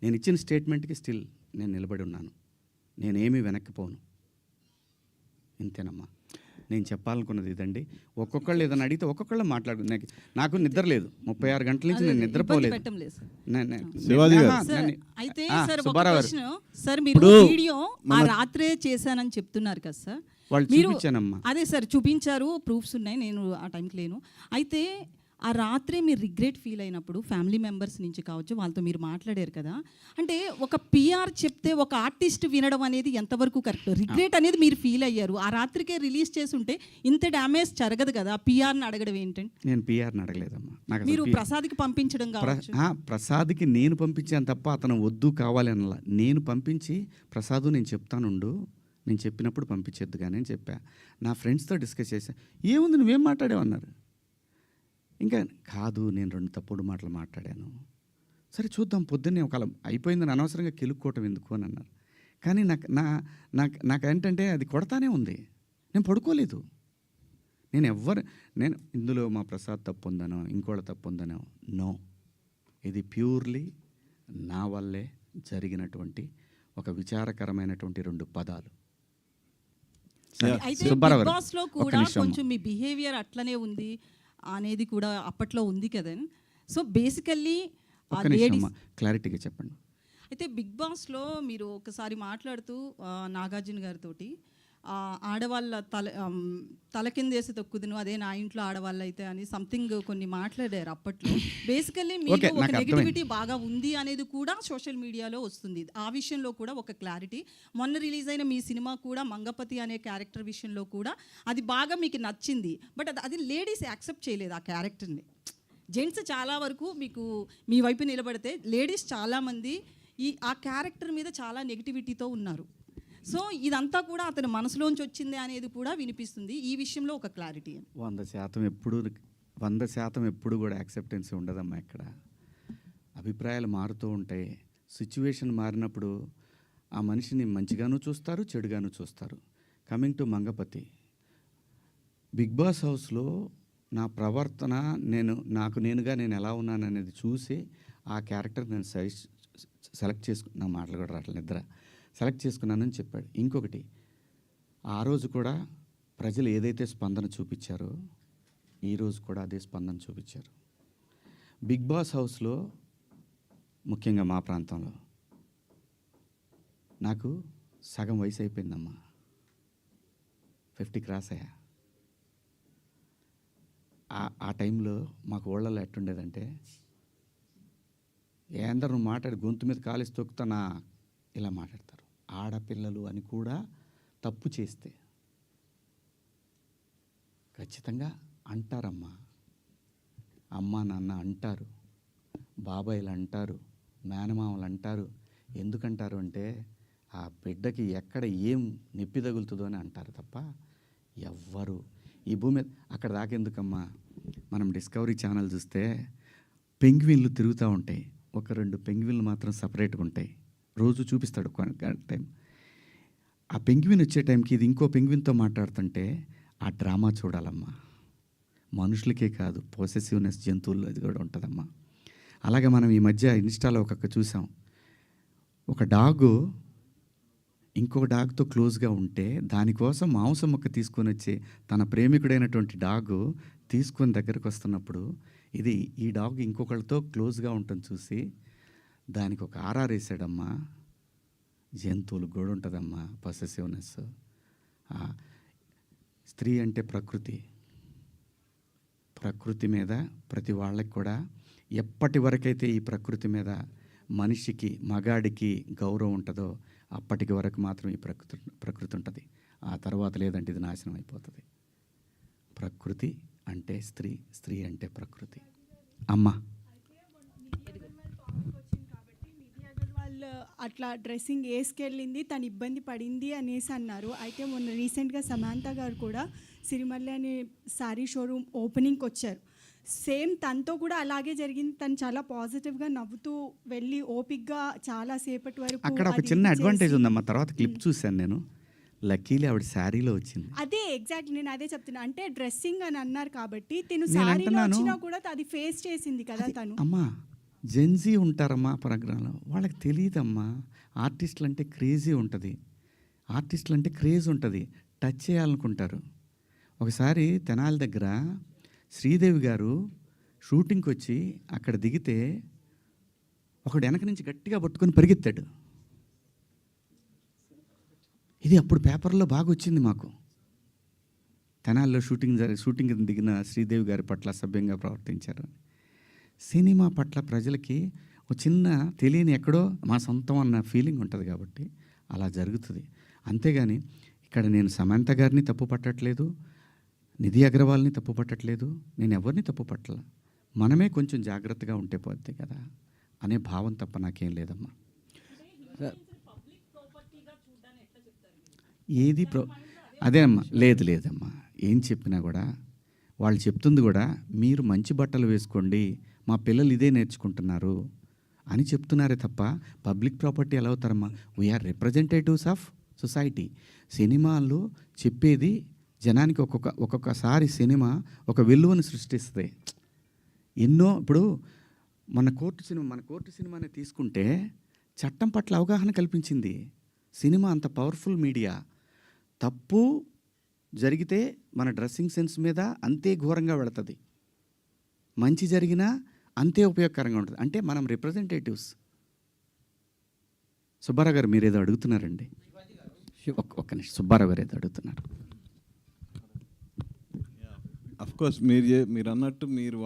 నేను ఇచ్చిన స్టేట్మెంట్కి స్టిల్ నేను నిలబడి ఉన్నాను. నేనేమీ వెనక్కిపోను. ఇంతేనమ్మా నేను చెప్పాలనుకున్నది. ఇదండి. ఒక్కొక్కళ్ళు ఏదైనా అడిగితే ఒక్కొక్కళ్ళు మాట్లాడు. నాకు నిద్ర లేదు. 36 గంటల నుంచి నేను నిద్రపోలేదు. అయితే సార్ మీరు వీడియో ఆ రాత్రే చేశానని చెప్తున్నారు కదా సార్. వాళ్ళు చూపించానమ్మా. అదే సార్ చూపించారు, ప్రూఫ్స్ ఉన్నాయి. నేను ఆ టైంకి లేను. అయితే ఆ రాత్రే మీరు రిగ్రెట్ ఫీల్ అయినప్పుడు ఫ్యామిలీ మెంబర్స్ నుంచి కావచ్చు, వాళ్ళతో మీరు మాట్లాడారు కదా, అంటే ఒక పిఆర్ చెప్తే ఒక ఆర్టిస్ట్ వినడం అనేది ఎంతవరకు కరెక్ట్? రిగ్రెట్ అనేది మీరు ఫీల్ అయ్యారు, ఆ రాత్రికే రిలీజ్ చేసి ఉంటే ఇంత డ్యామేజ్ జరగదు కదా. పిఆర్ని అడగడం ఏంటంటే? నేను పిఆర్ని అడగలేదమ్మా. మీరు ప్రసాద్కి పంపించడం కావచ్చు. ప్రసాద్కి నేను పంపించాను తప్ప అతను వద్దు కావాలి అనలా. నేను పంపించి ప్రసాదు నేను చెప్తానుండు, నేను చెప్పినప్పుడు పంపించేద్దు కానీ అని చెప్పా. నా ఫ్రెండ్స్తో డిస్కస్ చేశా. ఏముంది నువ్వేం మాట్లాడావన్నారు. ఇంకా కాదు నేను 2 తప్పుడు మాటలు మాట్లాడాను. సరే చూద్దాం, పొద్దున్నే ఒకవేళ అయిపోయిందని అనవసరంగా కెలుక్కోవటం ఎందుకు అని అన్నారు. కానీ నాకు ఏంటంటే అది కొడతానే ఉంది. నేను పడుకోలేదు. నేను ఇందులో మా ప్రసాద్ తప్పు ఉందనో ఇంకోళ్ళ తప్పు ఉందనో నో. ఇది ప్యూర్లీ నా వల్లే జరిగినటువంటి ఒక విచారకరమైనటువంటి 2 పదాలు. బిగ్ బాస్ లో కూడా కొంచెం మీ బిహేవియర్ అట్లనే ఉంది అనేది కూడా అప్పట్లో ఉంది కదా. సో బేసికల్లీ క్లారిటీగా చెప్పండి. అయితే బిగ్ బాస్లో మీరు ఒకసారి మాట్లాడుతూ నాగార్జున గారితో ఆడవాళ్ళ తల కిందేసి తొక్కుదును, అదే నా ఇంట్లో ఆడవాళ్ళు అయితే అని సంథింగ్ కొన్ని మాట్లాడారు అప్పట్లో. బేసికల్లీ మీకు ఒక నెగిటివిటీ బాగా ఉంది అనేది కూడా సోషల్ మీడియాలో వస్తుంది. ఆ విషయంలో కూడా ఒక క్లారిటీ. మొన్న రిలీజ్ అయిన మీ సినిమా కూడా మంగపతి అనే క్యారెక్టర్ విషయంలో కూడా అది బాగా మీకు నచ్చింది. బట్ అది లేడీస్ యాక్సెప్ట్ చేయలేదు ఆ క్యారెక్టర్ని. జెంట్స్ చాలా వరకు మీకు మీ వైపు నిలబడితే లేడీస్ చాలామంది ఆ క్యారెక్టర్ మీద చాలా నెగిటివిటీతో ఉన్నారు. సో ఇదంతా కూడా అతని మనసులోంచి వచ్చింది అనేది కూడా వినిపిస్తుంది. ఈ విషయంలో ఒక క్లారిటీ. 100% ఎప్పుడు కూడా యాక్సెప్టెన్స్ ఉండదమ్మా. ఇక్కడ అభిప్రాయాలు మారుతూ ఉంటాయి. సిచ్యువేషన్ మారినప్పుడు ఆ మనిషిని మంచిగాను చూస్తారు, చెడుగాను చూస్తారు. Coming to Mangapathi, Bigg Boss హౌస్లో నా ప్రవర్తన నేనుగా నేను ఎలా ఉన్నాను అనేది చూసి ఆ క్యారెక్టర్ నేను సెలెక్ట్ చేసుకున్న మాటలు కూడా రావట్లేదు, నిద్ర సెలెక్ట్ చేసుకున్నానని చెప్పాడు. ఇంకొకటి, ఆ రోజు కూడా ప్రజలు ఏదైతే స్పందన చూపించారో ఈరోజు కూడా అదే స్పందన చూపించారు. బిగ్ బాస్ హౌస్లో ముఖ్యంగా మా ప్రాంతంలో నాకు సగం వయసు అయిపోయిందమ్మా. 50 క్రాస్ అయ్యా. ఆ టైంలో మాకు ఊళ్ళలో ఎట్టుండేదంటే, ఏందరూ మాట్లాడి గొంతు మీద కాలేసి తొక్కుతానా ఇలా మాట్లాడతారు. ఆడపిల్లలు అని కూడా తప్పు చేస్తే ఖచ్చితంగా అంటారమ్మా. అమ్మ నాన్న అంటారు, బాబాయిలు అంటారు, మేనమామలు అంటారు. ఎందుకంటారు అంటే ఆ బిడ్డకి ఎక్కడ ఏం నొప్పి తగులుతుందో అని అంటారు తప్ప ఎవ్వరు ఈ భూమి మీద అక్కడ దాకెందుకమ్మా. మనం డిస్కవరీ ఛానల్ చూస్తే పెంగ్విన్లు తిరుగుతూ ఉంటాయి. 1-2 పెంగ్విన్లు మాత్రం సపరేట్గా ఉంటాయి. రోజు చూపిస్తాడు టైం. ఆ పెంగ్విన్ వచ్చే టైంకి ఇది ఇంకో పెంగ్విన్తో మాట్లాడుతుంటే ఆ డ్రామా చూడాలమ్మా. మనుషులకే కాదు, పొసెసివ్నెస్ జంతువుల్లో అది కూడా ఉంటుందమ్మా. అలాగే మనం ఈ మధ్య ఇన్స్టాలో చూసాం. ఒక డాగు ఇంకొక డాగ్తో క్లోజ్గా ఉంటే దానికోసం మాంసం ముక్క తీసుకొని వచ్చి తన ప్రేమికుడైనటువంటి డాగు తీసుకొని దగ్గరకు వస్తున్నప్పుడు ఈ డాగ్ ఇంకొకళ్ళతో క్లోజ్గా ఉంటుంది చూసి దానికి ఒక ఆర్ఆర్ వేసాడమ్మా. జంతువులు కూడా ఉంటుందమ్మా పొసెసివ్నెస్. స్త్రీ అంటే ప్రకృతి మీద ప్రతి వాళ్ళకి కూడా ఎప్పటి వరకైతే ఈ ప్రకృతి మీద మనిషికి మగాడికి గౌరవం ఉంటుందో అప్పటికి వరకు మాత్రం ఈ ప్రకృతి ఉంటుంది. ఆ తర్వాత లేదంటే ఇది నాశనం అయిపోతుంది. ప్రకృతి అంటే స్త్రీ అంటే ప్రకృతి. అమ్మ అట్లా డ్రెస్సింగ్ వేసుకెళ్ళింది, తను ఇబ్బంది పడింది అనేసి అన్నారు. అయితే మొన్న రీసెంట్గా సమాంత గారు కూడా సిరిమల్లి అనే శారీ షోరూమ్ ఓపెనింగ్కి వచ్చారు. సేమ్ తనతో కూడా అలాగే జరిగింది. తను చాలా పాజిటివ్గా నవ్వుతూ వెళ్ళి ఓపిక్గా చాలా సేపటి వరకు. అక్కడ ఒక చిన్న అడ్వాంటేజ్ ఉందమ్మా. తర్వాత క్లిప్ చూశాను నేను. లక్కీలీ ఆవిడ శారీలో వచ్చింది. అదే ఎగ్జాక్ట్లీ నేను అదే చెప్తున్నా. అంటే డ్రెస్సింగ్ అని అన్నారు కాబట్టి తిను శారీలో వచ్చినా కూడా అది ఫేస్ చేసింది కదా తను. అమ్మా జెన్జీ ఉంటారమ్మా ప్రోగ్రాంలో, వాళ్ళకి తెలియదమ్మా. ఆర్టిస్టులు అంటే క్రేజీ ఉంటుంది, ఆర్టిస్టులు అంటే క్రేజ్ ఉంటుంది, టచ్ చేయాలనుకుంటారు. ఒకసారి తెనాలి దగ్గర శ్రీదేవి గారు షూటింగ్కి వచ్చి అక్కడ దిగితే ఒకడు వెనక నుంచి గట్టిగా పట్టుకొని పరిగెత్తాడు. ఇది అప్పుడు పేపర్లో బాగా వచ్చింది మాకు. తెనాలిలో షూటింగ్ దిగిన శ్రీదేవి గారి పట్ల అసభ్యంగా ప్రవర్తించారు. సినిమా పట్ల ప్రజలకి ఒక చిన్న తెలియని ఎక్కడో మా సొంతం అన్న ఫీలింగ్ ఉంటుంది కాబట్టి అలా జరుగుతుంది. అంతేగాని ఇక్కడ నేను సమంత గారిని తప్పు పట్టట్లేదు, నిధి అగర్వాల్ని తప్పు పట్టట్లేదు, నేను ఎవరిని తప్పు పట్టల. మనమే కొంచెం జాగ్రత్తగా ఉంటే పోద్ది కదా అనే భావం తప్ప నాకేం లేదమ్మా. ఏది అదే అమ్మా, లేదమ్మా, ఏం చెప్పినా కూడా వాళ్ళు చెప్తుంది కూడా మీరు మంచి బట్టలు వేసుకోండి, మా పిల్లలు ఇదే నేర్చుకుంటున్నారు అని చెప్తున్నారే తప్ప పబ్లిక్ ప్రాపర్టీ ఎలా అవుతారమ్మా? We are representatives of society. సినిమాల్లో చెప్పేది జనానికి ఒక్కొక్కసారి సినిమా ఒక విలువను సృష్టిస్తుంది. ఎన్నో ఇప్పుడు మన కోర్టు సినిమాని తీసుకుంటే చట్టం పట్ల అవగాహన కల్పించింది. సినిమా అంత పవర్ఫుల్ మీడియా. తప్పు జరిగితే మన డ్రెస్సింగ్ సెన్స్ మీద అంతే ఘోరంగా వెళుతుంది, మంచి జరిగినా అంతే ఉపయోగకరంగా ఉంటుంది. అంటే మనం రిప్రజెంటేటివ్స్. సుబ్బారావు గారు మీరేదో అడుగుతున్నారండి, ఒక్క నిమిషం. సుబ్బారావు గారు ఏదో అడుగుతున్నారు. అఫ్కోర్స్ మీరు అన్నట్టు మీరు